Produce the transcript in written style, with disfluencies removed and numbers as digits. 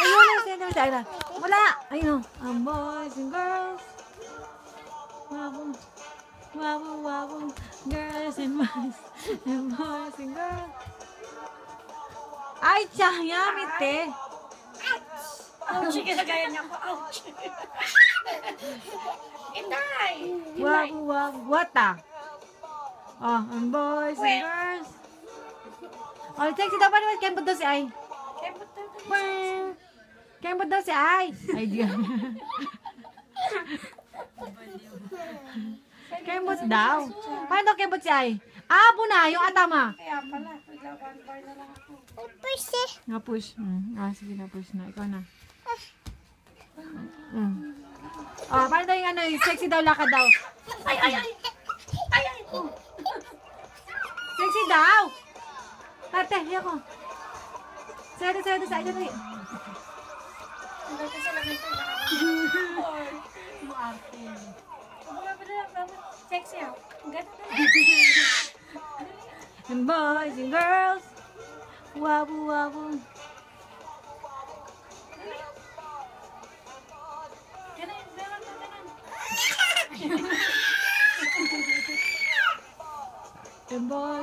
Ayun, ayun. Wala. Ayun, boys and girls. Wabo. Wabo, wabo. Girls and boys. And boys and girls. Ay, yamit eh. Ouch! Ginagaya niya ako. Ouch! Inday! Wabo, wabo. What ah? Oh, and boys and girls. Oh, sexy daw pa naman. Kembot daw si Ay. Kembot daw si Ay. Ay, di Kembot daw. Paano daw kembot si Ay? Abo na, yung atama. Kaya pala. One bar na lang ako. Push eh. Na-push. Sige, na-push na. Ikaw na. Oh, paano daw yung ano, yung sexy daw, lakad daw. Ay, ay, ay! Ay, ay! Sexy daw! Ate, hiya ko. Sado, sa akin. Hindi ko sa lamig ko. Maarte. Sexy ako. Ganun na. And boys and girls. Wabu, wabu. Ganun. And boys